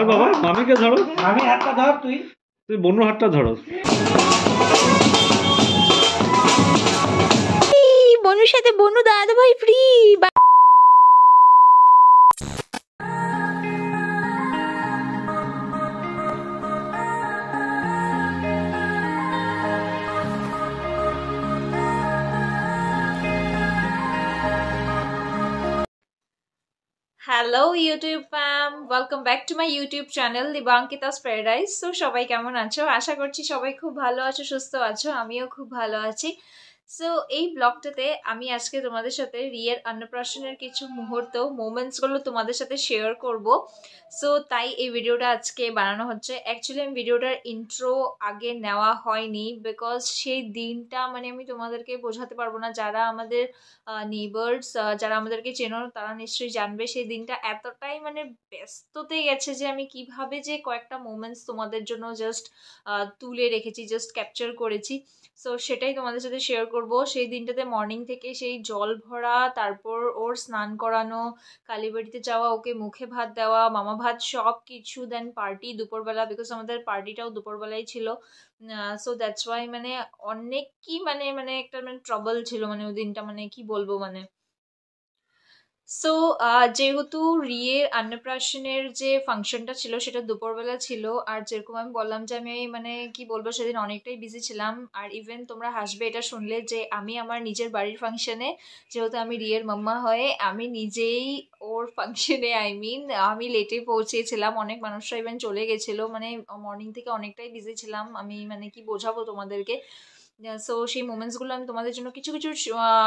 বাবা মামিকে ধরো। মামির হাতটা ধর, তুই বনুর হাতটা ধরো। বনুর সাথে বনু দাদা ভাই free. Hello YouTube fam, welcome back to my YouTube channel Dibankita's paradise. So সবাই কেমন আছো? আশা করছি সবাই খুব ভালো আছো, সুস্থ আছো। আমিও খুব ভালো আছি। সো এই ব্লগটাতে আমি আজকে তোমাদের সাথে রিয়ের অন্নপ্রাশনের কিছু মোমেন্টসগুলো তোমাদের সাথে শেয়ার করব। সো তাই এই ভিডিওটা আজকে বানানো হচ্ছে। অ্যাকচুয়ালি আমি ভিডিওটার ইন্ট্রো আগে নেওয়া হয়নি, বিকজ সেই দিনটা মানে আমি তোমাদেরকে বোঝাতে পারবো না। যারা আমাদের নেইবার্স, যারা আমাদেরকে চেনো তারা নিশ্চয়ই জানবে। সেই দিনটা এতটাই মানে ব্যস্ততে গেছে যে আমি কিভাবে যে কয়েকটা মোমেন্টস তোমাদের জন্য জাস্ট তুলে রেখেছি, জাস্ট ক্যাপচার করেছি। সো সেটাই তোমাদের সাথে শেয়ার করব। সেই দিনটাতে মর্নিং থেকে সেই জল ভরা, তারপর ওর স্নান করানো, কালীবাড়িতে যাওয়া, ওকে মুখে ভাত দেওয়া, মামা ভাত, সব কিছু। দেন পার্টি দুপুরবেলা, বিকজ আমাদের পার্টিটাও দুপুরবেলায় ছিল। সো দ্যাটস ওয়াই মানে অনেক কি মানে মানে একটা মানে ট্রাবল ছিল মানে ওই দিনটা, মানে কি বলবো মানে। সো যেহেতু রিয়ের অন্নপ্রাশনের যে ফাংশনটা ছিল সেটা দুপুরবেলা ছিল, আর যেরকম আমি বললাম যে আমি মানে কি বলবো সেদিন অনেকটাই বিজি ছিলাম। আর ইভেন তোমরা হাসবে এটা শুনলে যে আমি আমার নিজের বাড়ির ফাংশনে, যেহেতু আমি রিয়ের মাম্মা হয়ে, আমি নিজেই ওর ফাংশনে আমি লেটে পৌঁছেছিলাম। অনেক মানুষরা ইভেন চলে গেছিলো, মানে মর্নিং থেকে অনেকটাই বিজি ছিলাম আমি, মানে কি বোঝাবো তোমাদেরকে। সো সেই মোমেন্টসগুলো আমি তোমাদের জন্য কিছু কিছু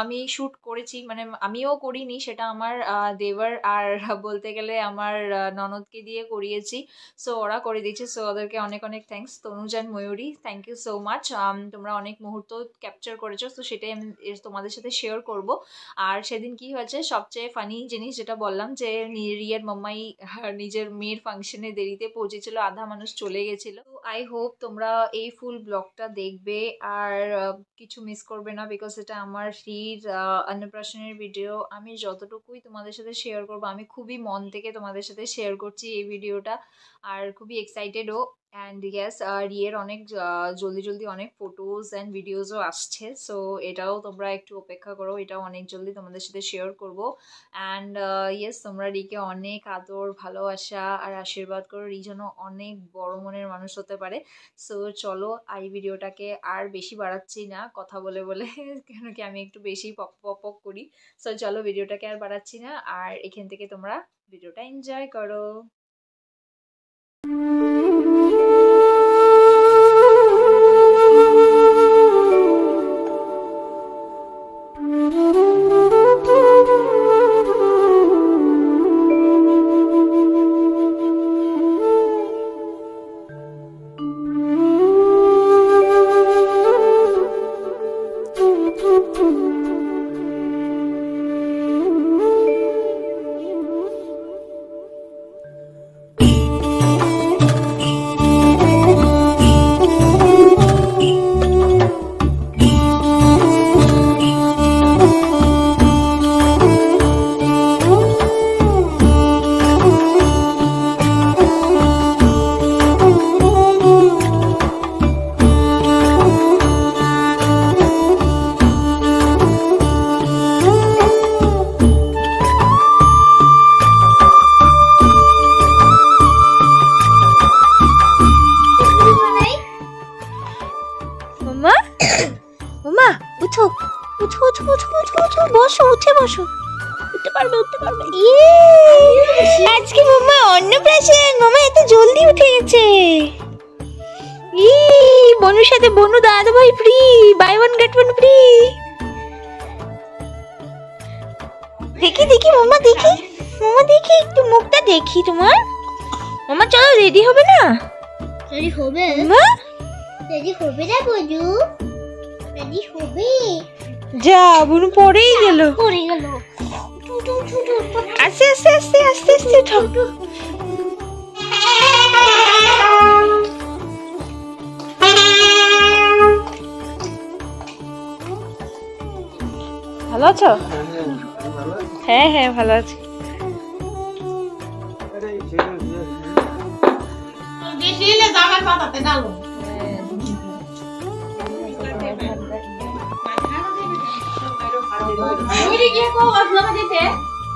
আমি শ্যুট করেছি, মানে আমিও করিনি, সেটা আমার দেওর আর বলতে গেলে আমার ননদকে দিয়ে করিয়েছি। সো ওরা করে দিয়েছে। সো ওদেরকে অনেক অনেক thanks, Tanuj and Mayuri, thank you so much. তোমরা অনেক মুহূর্ত ক্যাপচার করেছো, তো সেটাই আমি তোমাদের সাথে শেয়ার করব। আর সেদিন কি হয়েছে, সবচেয়ে ফানি জিনিস যেটা বললাম যে রিয়ার মাম্মাই নিজের মেয়ের ফাংশনে দেরিতে পৌঁছেছিল, আধা মানুষ চলে গেছিলো। আই হোপ তোমরা এই ফুল ব্লগটা দেখবে আর কিছু মিস করবে না, বিকজ এটা আমার ফ্রির অন্নপ্রাশনের ভিডিও। আমি যতটুকুই তোমাদের সাথে শেয়ার করবো, আমি খুবই মন থেকে তোমাদের সাথে শেয়ার করছি এই ভিডিওটা, আর খুবই এক্সাইটেডও। অ্যান্ড ইয়েস, রিয়ের অনেক জলদি জলদি অনেক ফটোজ অ্যান্ড ভিডিওসও আসছে। সো এটাও তোমরা একটু অপেক্ষা করো, এটাও অনেক জলদি তোমাদের সাথে শেয়ার করব। অ্যান্ড ইয়েস, তোমরা রিকে অনেক আদর, ভালোবাসা আর আশীর্বাদ করো, রি যেন অনেক বড় মনের মানুষ হতে পারে। সো চলো এই ভিডিওটাকে আর বেশি বাড়াচ্ছি না কথা বলে বলে, কেন কি আমি একটু বেশি পক পক পক করি। সো চলো ভিডিওটাকে আর বাড়াচ্ছি না, আর এখান থেকে তোমরা ভিডিওটা এনজয় করো। বসো, উঠে বসো, উঠতে পারবে, উঠতে পারবে। আজকে মাম্মা অন্নপ্রাশন, মাম্মা এত জলদি উঠে গেছে। বনুর সাথে বনু দাদা ভাই free, buy one get one free. দেখি দেখি মাম্মা, দেখি মাম্মা, দেখি একটু মুখটা দেখি তোমার। মাম্মা চলো, রেডি হবে না? রেডি হবে, রেডি হবে না বজু, রেডি হবে। যা বনু পড়েই গেল, পড়ে গেল। আস্তে আস্তে আস্তে আস্তে আস্তে উঠো। ভালো আছো? হ্যাঁ হ্যাঁ ভালো আছি। বেশি হলে জামার পাতাতে ডালো। ওইরে গিয়ে কো আসলাম দিতে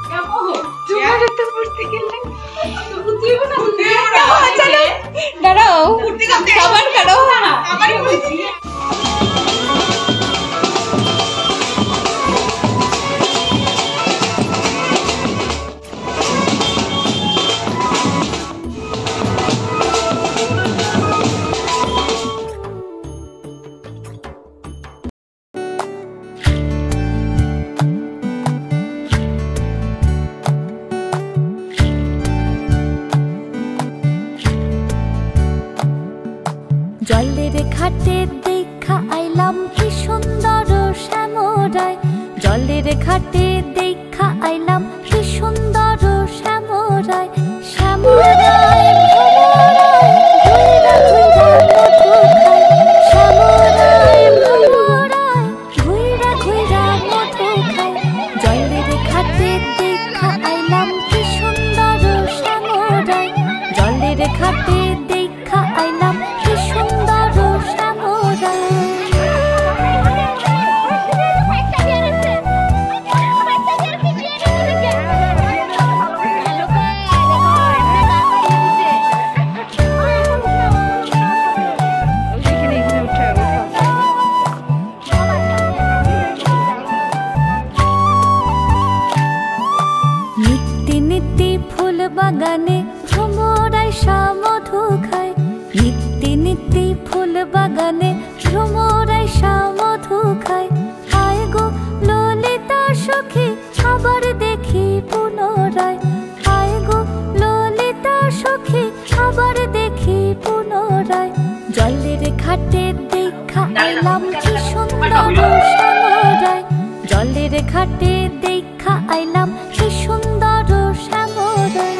কেউ কো তোমার তো পড়তে গেলে তো বুঝিও না চলো দাঁড়াও খাবার কাটো আমারই বলছি জলের ঘাটে দেখা আইলাম কি সুন্দর শ্যামরায়, জলের ঘাটে দেখা আইলাম কি সুন্দর শ্যামরায়, শ্যামরায় শ্যামরায় ঘুইরা ঘুইরা মধু খায়, জলের ঘাটে দেখা আইলাম কি সুন্দর শ্যামরায়, জলের ঘাটে দেখা আইলাম কি সুন্দর শ্যামরায়। নিত্যি নিত্যি ফুল বাগানে ভ্রমরায় মধু খায়, নিত্যি নিত্যি ফুল বাগানে ভ্রমরায় মধু খায়, আয় গো ললিতা সখী আবার দেখি পুনরায়, আয় গো ললিতা সখী আবার দেখি পুনরায়, জলের ঘাটে দেখা আইলাম কি সুন্দর শ্যামরায়, জলের ঘাটে দেখা আইলাম কি সুন্দর শ্যামরায়।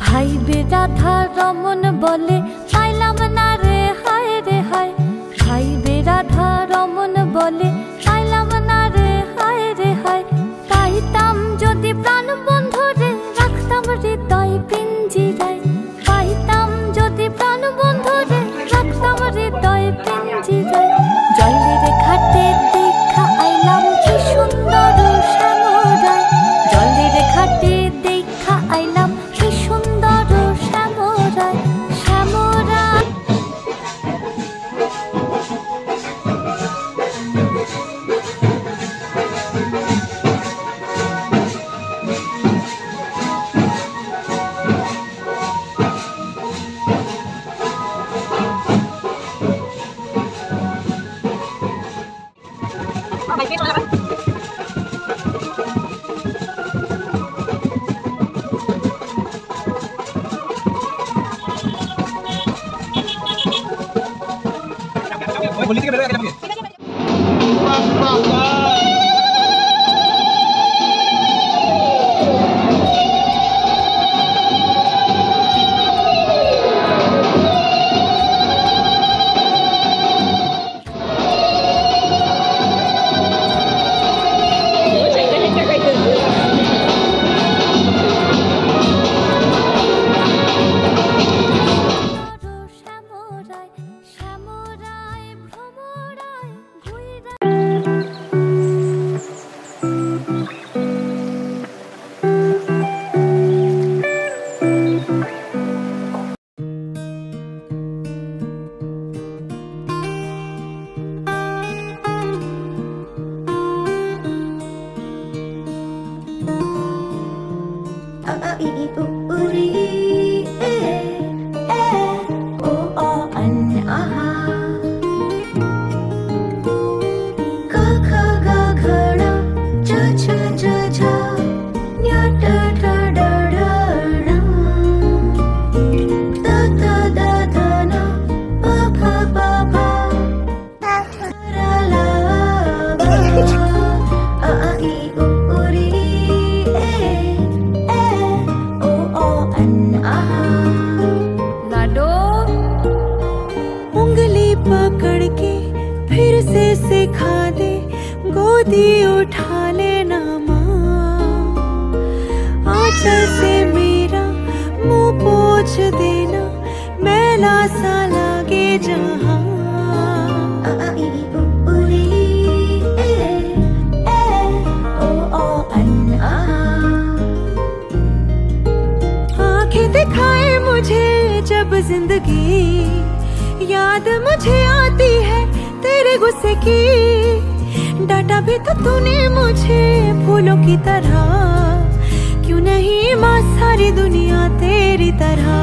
ভাই বে রাধা রমন বলে পাইলাম না রে হায় রে হায়, ভাই বে রাধা রমন বলে পাইলাম না রে হায় রে হায়, পাইতাম যদি প্রাণ বন্ধু রে রাখতাম হৃদয় পিঞ্জিরায়, পাইতাম যদি প্রাণ বন্ধু রে রাখতাম হৃদয় পিঞ্জিরায়, জলের ঘাটে দেখা আইলাম কি সুন্দর শ্যামরায়, জলের ঘাটে দেখা আইলাম কি সুন্দর শ্যামরায়, শ্যামরায়। जहां आंखें दिखाए मुझे जब जिंदगी, याद मुझे आती है तेरे गुस्से की। डांटा भी तो तूने मुझे फूलों की तरह, क्यों नहीं माँ सारी दुनिया तेरी तरह।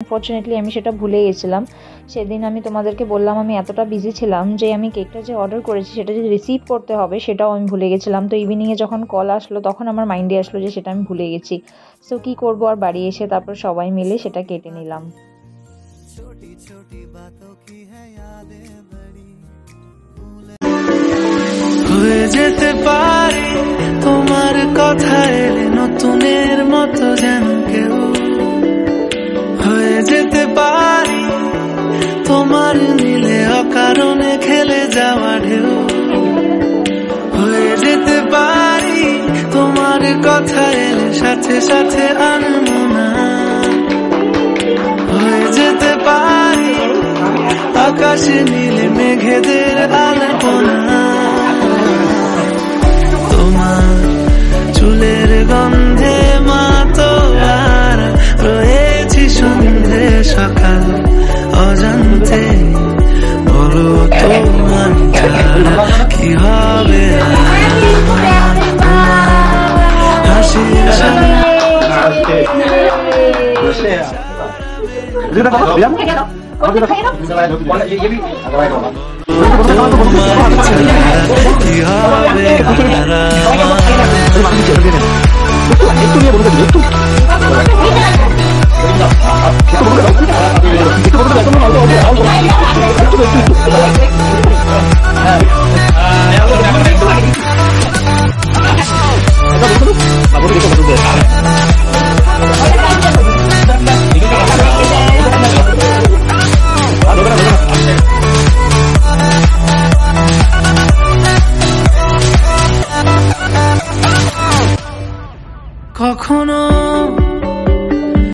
আনফর্চুনেটলি আমি সেটা ভুলে গেছিলাম। সেদিন আমি তোমাদেরকে বললাম আমি এতটা বিজি ছিলাম যে আমি কেকটা যে অর্ডার করেছি সেটা যে রিসিভ করতে হবে সেটাও আমি ভুলে গেছিলাম। তো ইভিনিংয়ে যখন কল আসলো তখন আমার মাইন্ডে আসলো যে সেটা আমি ভুলে গেছি। সো কী করবো, আর বাড়ি এসে তারপর সবাই মিলে সেটা কেটে নিলাম। হয়ে যেতে পারি তোমার কথা এলে নতুনের মতো যেন কেউ, হয়ে যেতে পারি তোমার নীলে অকারণে খেলে যাওয়া ঢেউ, হয়ে যেতে পারি তোমার কথা এলে সাথে সাথে আনমো না, হয়ে যেতে পারি আকাশে নীলে মেঘেদের আলপনা। তোমার চুলের গন্ধে মাতো আর রয়েছি সন্ধে সকাল অজান্তে, বলো তোমার ছাড়া কি হবে হাসির সাথে কি হবে কখনো